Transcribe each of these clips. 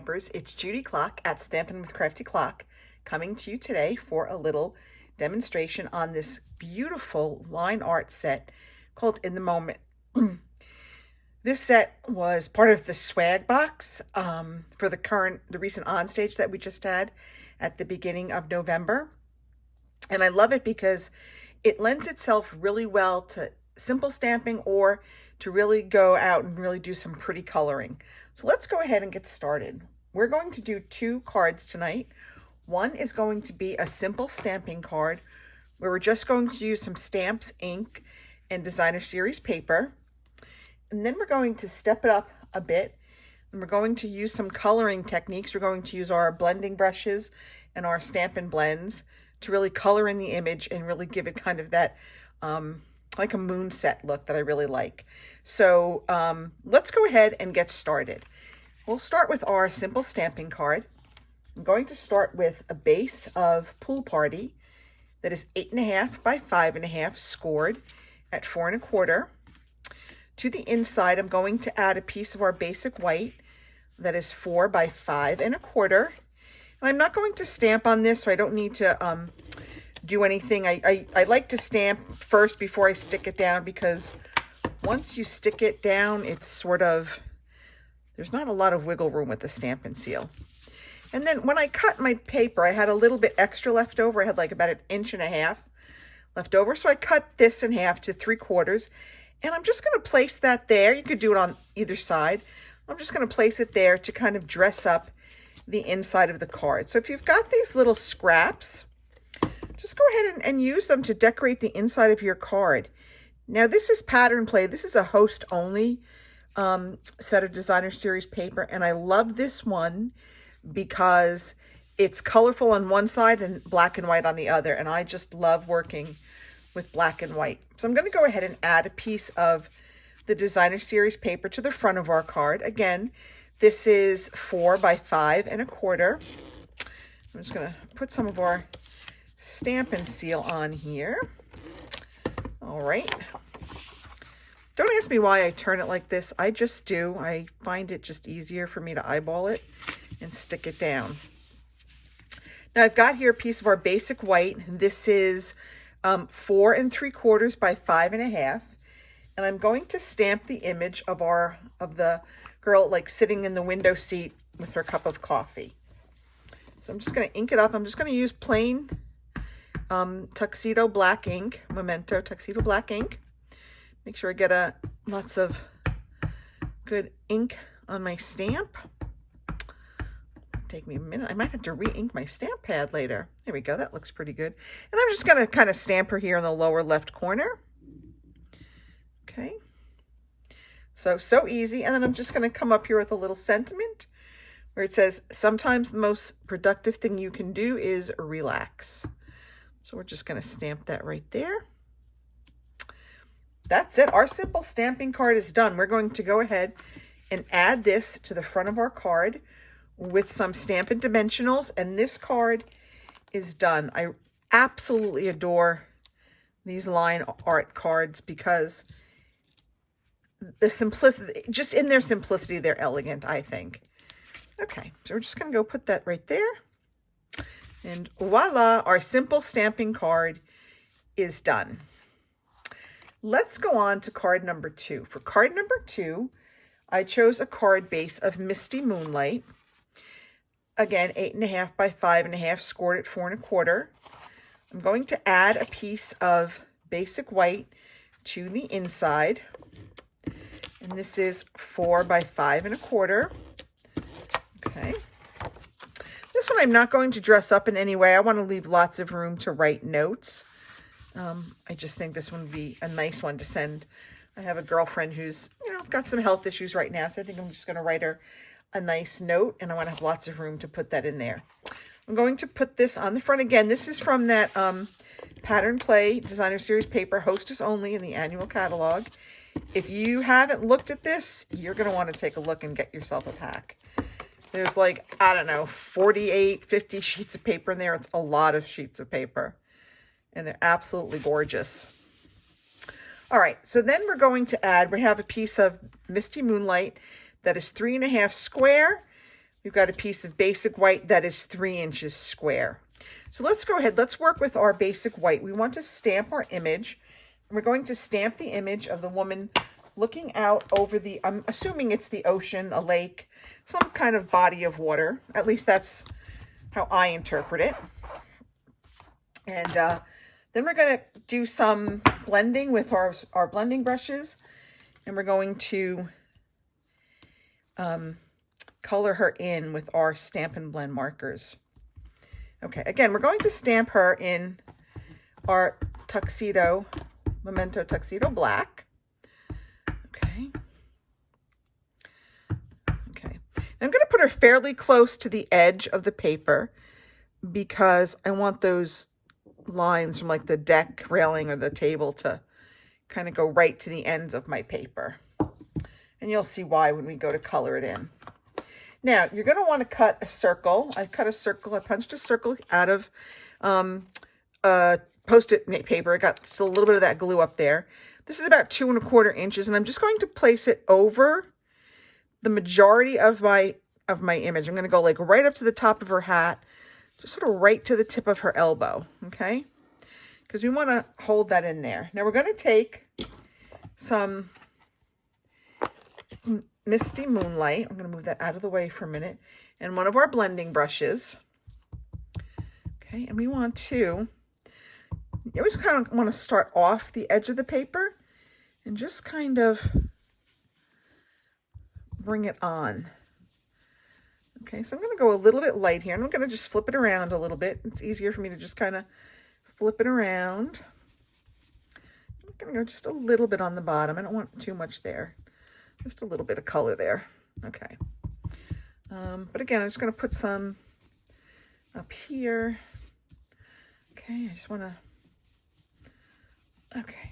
Stampers. It's Judy Klock at Stampin' with Crafty Klock coming to you today for a little demonstration on this beautiful line art set called In the Moment. This set was part of the swag box for the recent OnStage that we just had at the beginning of November. And I love it because it lends itself really well to simple stamping or to really go out and really do some pretty coloring. So let's go ahead and get started. We're going to do 2 cards tonight. One is going to be a simple stamping card where we're just going to use some stamps, ink, and designer series paper. And then we're going to step it up a bit and we're going to use some coloring techniques. We're going to use our blending brushes and our Stampin' Blends to really color in the image and really give it kind of that like a moon set look that I really like. So let's go ahead and get started. We'll start with our simple stamping card. I'm going to start with a base of Pool Party that is 8.5 by 5.5 scored at 4 1/4. To the inside, I'm going to add a piece of our basic white that is 4 by 5 1/4. And I'm not going to stamp on this, so I don't need to do anything. I like to stamp first before I stick it down, because once you stick it down, it's sort of, there's not a lot of wiggle room with the Stampin' Seal. And then when I cut my paper, I had a little bit extra left over. I had like about 1.5 inches left over. So I cut this in half to 3/4. And I'm just going to place that there. You could do it on either side. I'm just going to place it there to kind of dress up the inside of the card. So if you've got these little scraps, just go ahead and use them to decorate the inside of your card. Now this is Pattern Play. This is a host only set of designer series paper. And I love this one because it's colorful on one side and black and white on the other. And I just love working with black and white. So I'm going to go ahead and add a piece of the designer series paper to the front of our card. Again, this is 4 by 5 1/4. I'm just going to put some of our Stampin' Seal on here. All right. Don't ask me why I turn it like this. I just do. I find it just easier for me to eyeball it and stick it down. Now I've got here a piece of our basic white. This is 4 3/4 by 5.5. And I'm going to stamp the image of the girl like sitting in the window seat with her cup of coffee. So I'm just going to ink it up. I'm just going to use plain tuxedo black ink, Memento tuxedo black ink. Make sure I get lots of good ink on my stamp. Take me a minute. I might have to re-ink my stamp pad later. There we go. That looks pretty good. And I'm just going to kind of stamp her here in the lower left corner. Okay. So easy. And then I'm just going to come up here with a little sentiment where it says, sometimes the most productive thing you can do is relax. So we're just going to stamp that right there. That's it. Our simple stamping card is done. We're going to go ahead and add this to the front of our card with some Stampin' Dimensionals, and this card is done. I absolutely adore these line art cards because the simplicity, just in their simplicity, they're elegant, I think. Okay, so we're just going to go put that right there. And voila, our simple stamping card is done. Let's go on to card number 2. For card number 2, I chose a card base of Misty Moonlight. Again, 8.5 by 5.5, scored at 4 1/4. I'm going to add a piece of basic white to the inside. And this is 4 by 5 1/4. Okay. This one I'm not going to dress up in any way. I want to leave lots of room to write notes. I just think this one would be a nice one to send. I have a girlfriend who's, got some health issues right now. So I think I'm just going to write her a nice note, and I want to have lots of room to put that in there. I'm going to put this on the front again. This is from that Pattern Play Designer Series paper, Hostess Only in the annual catalog. If you haven't looked at this, you're going to want to take a look and get yourself a pack. There's like, I don't know, 48, 50 sheets of paper in there. It's a lot of sheets of paper, and they're absolutely gorgeous. All right, so then we're going to add, we have a piece of Misty Moonlight that is 3.5 square We've got a piece of basic white that is 3 inches square. So let's go ahead, let's work with our basic white. We want to stamp our image. We're going to stamp the image of the woman looking out over the, I'm assuming it's the ocean, a lake, some kind of body of water. At least that's how I interpret it. And then we're going to do some blending with our blending brushes. And we're going to color her in with our Stampin' Blend markers. Okay, again, we're going to stamp her in our tuxedo, Memento Tuxedo Black. Okay. Okay. I'm going to put her fairly close to the edge of the paper because I want those lines from like the deck railing or the table to kind of go right to the ends of my paper. And you'll see why when we go to color it in. Now, you're going to want to cut a circle. I cut a circle. I punched a circle out of Post-it paper. I got still a little bit of that glue up there. This is about 2 1/4 inches, and I'm just going to place it over the majority of my image. I'm going to go like right up to the top of her hat, just sort of right to the tip of her elbow, okay? Because we want to hold that in there. Now we're going to take some Misty Moonlight. I'm going to move that out of the way for a minute. And one of our blending brushes. Okay, and we want to, you always kind of want to start off the edge of the paper and just kind of bring it on. Okay, so I'm going to go a little bit light here, and I'm going to just flip it around a little bit. It's easier for me to just kind of flip it around. I'm going to go just a little bit on the bottom. I don't want too much there. Just a little bit of color there. Okay. But again, I'm just going to put some up here. Okay, I just want to, okay.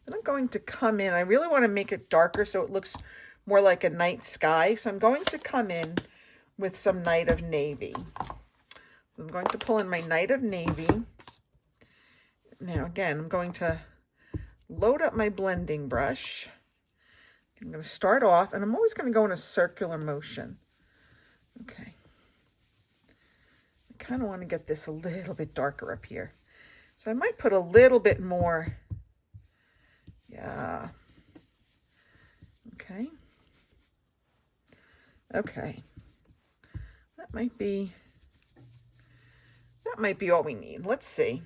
Then I'm going to come in. I really want to make it darker so it looks more like a night sky. So I'm going to come in with some Night of Navy. I'm going to pull in my Night of Navy. Now, again, I'm going to load up my blending brush. I'm going to start off, and I'm always going to go in a circular motion. Okay. I kind of want to get this a little bit darker up here. So I might put a little bit more. Yeah. Okay. Okay. That might be all we need. Let's see.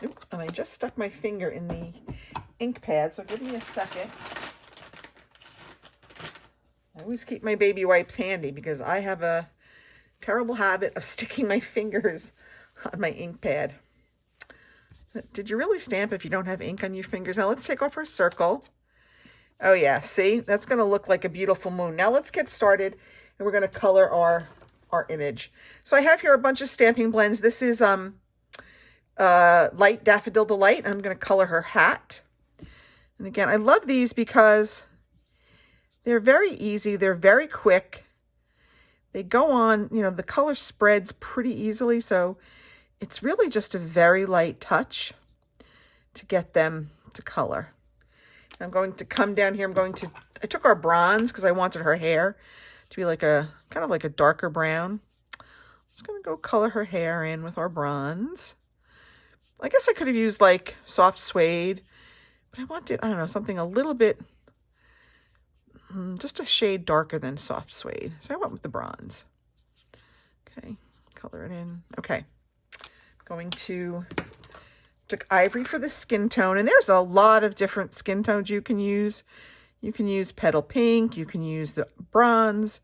Oop, and I just stuck my finger in the ink pad, so give me a second. I always keep my baby wipes handy because I have a terrible habit of sticking my fingers on my ink pad. Did you really stamp if you don't have ink on your fingers? Now let's take off our circle. Oh yeah, see? That's going to look like a beautiful moon. Now let's get started, and we're going to color our image. So I have here a bunch of stamping blends. This is Light Daffodil Delight. I'm going to color her hat. And again, I love these because they're very easy. They're very quick. They go on, you know, the color spreads pretty easily. So it's really just a very light touch to get them to color. I'm going to come down here. I took our bronze because I wanted her hair to be like a, kind of like a darker brown. I'm just going to go color her hair in with our bronze. I guess I could have used like soft suede, but I wanted, I don't know, something a little bit, just a shade darker than soft suede. So I went with the bronze. Okay, color it in. Okay, took ivory for the skin tone, and there's a lot of different skin tones you can use. You can use petal pink, you can use the bronze,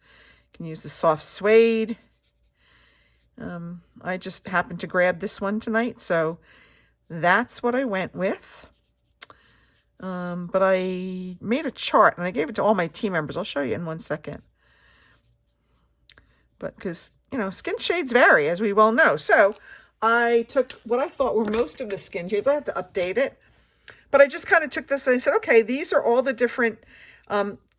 you can use the soft suede. I just happened to grab this one tonight, so that's what I went with. But I made a chart and I gave it to all my team members. I'll show you in one second. But because, you know, skin shades vary, as we well know. So I took what I thought were most of the skin shades. I have to update it. But I just kind of took this and I said, okay, these are all the different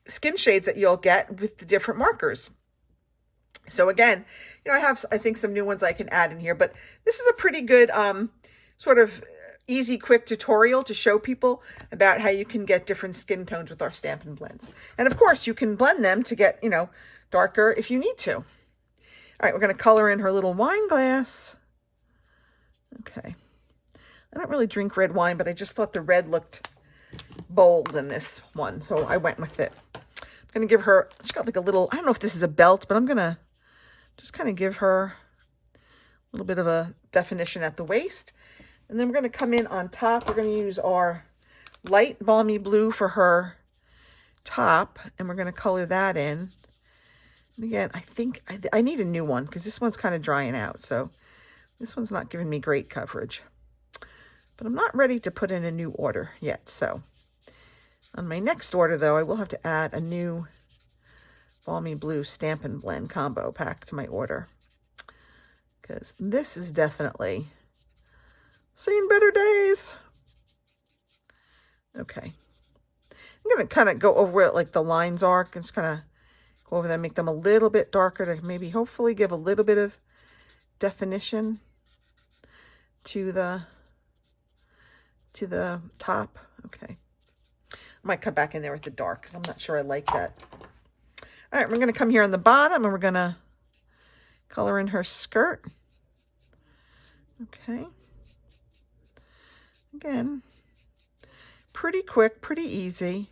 skin shades that you'll get with the different markers. So again, you know, I have, I think, some new ones I can add in here. But this is a pretty good sort of easy, quick tutorial to show people about how you can get different skin tones with our Stampin' Blends. And of course, you can blend them to get, you know, darker if you need to. All right, we're going to color in her little wine glass. Okay. I don't really drink red wine, but I just thought the red looked bold in this one, so I went with it. I'm going to give her, she's got like a little, I don't know if this is a belt, but I'm going to just kind of give her a little bit of a definition at the waist. And then we're going to come in on top. We're going to use our light balmy blue for her top, and we're going to color that in. And again, I think I need a new one because this one's kind of drying out, so this one's not giving me great coverage. But I'm not ready to put in a new order yet, so on my next order, though, I will have to add a new Balmy Blue Stampin' Blend combo pack to my order, because this is definitely seen better days. Okay. I'm going to kind of go over where like the lines are, and just kind of go over them, make them a little bit darker to maybe hopefully give a little bit of definition to the top. Okay. I might come back in there with the dark because I'm not sure I like that. All right, we're going to come here on the bottom and we're going to color in her skirt. Okay. Again, pretty quick, pretty easy.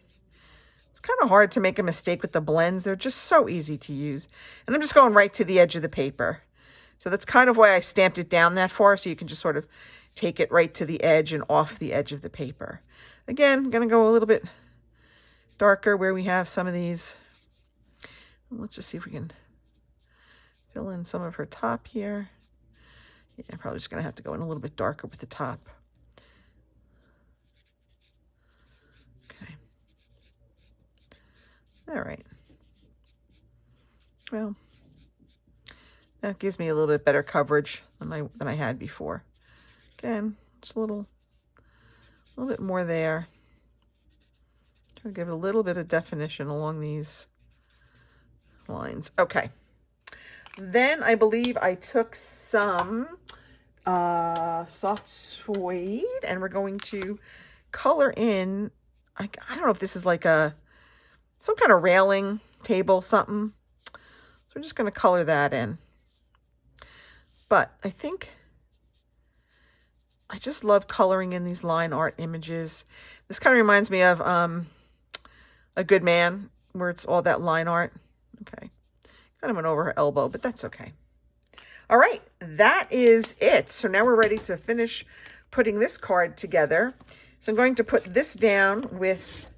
It's kind of hard to make a mistake with the blends. They're just so easy to use. And I'm just going right to the edge of the paper. So that's kind of why I stamped it down that far, so you can just sort of take it right to the edge and off the edge of the paper. Again, I'm going to go a little bit darker where we have some of these. Let's just see if we can fill in some of her top here. Yeah, I'm probably just going to have to go in a little bit darker with the top. Okay. All right. Well, that gives me a little bit better coverage than I had before. Again, just a little bit more there. Try to give it a little bit of definition along these lines. Okay. Then I believe I took some soft suede, and we're going to color in, I don't know if this is like some kind of railing table, something. So we're just going to color that in. But I think I just love coloring in these line art images. This kind of reminds me of A Good Man, where it's all that line art. Okay. Kind of went over her elbow, but that's okay. All right, that is it. So now we're ready to finish putting this card together. So I'm going to put this down with,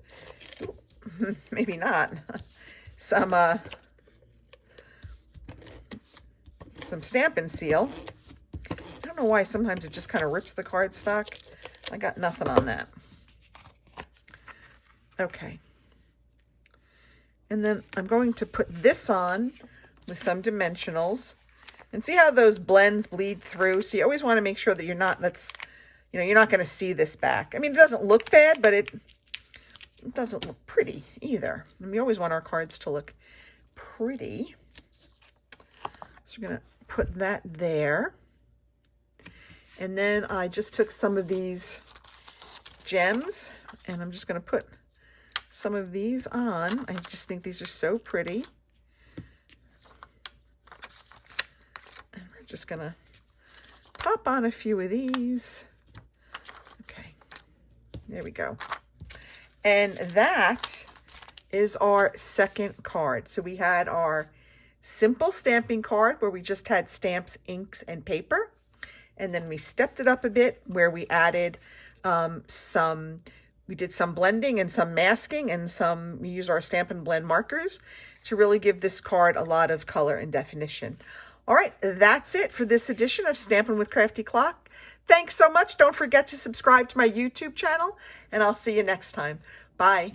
maybe not, some Stampin' Seal. I don't know why sometimes it just kind of rips the cardstock. I got nothing on that. Okay. And then I'm going to put this on with some dimensionals, and see how those blends bleed through. So you always want to make sure that you're not going to see this back. I mean, it doesn't look bad, but it doesn't look pretty either. And we always want our cards to look pretty. So we're going to put that there. And then I just took some of these gems, and I'm just going to put some of these on. I just think these are so pretty. And we're just going to pop on a few of these. Okay, there we go. And that is our second card. So we had our simple stamping card where we just had stamps, inks, and paper. And then we stepped it up a bit where we added we did some blending and some masking, and we used our Stampin' Blend markers to really give this card a lot of color and definition. All right, that's it for this edition of Stampin' with Crafty Klock. Thanks so much. Don't forget to subscribe to my YouTube channel, and I'll see you next time. Bye.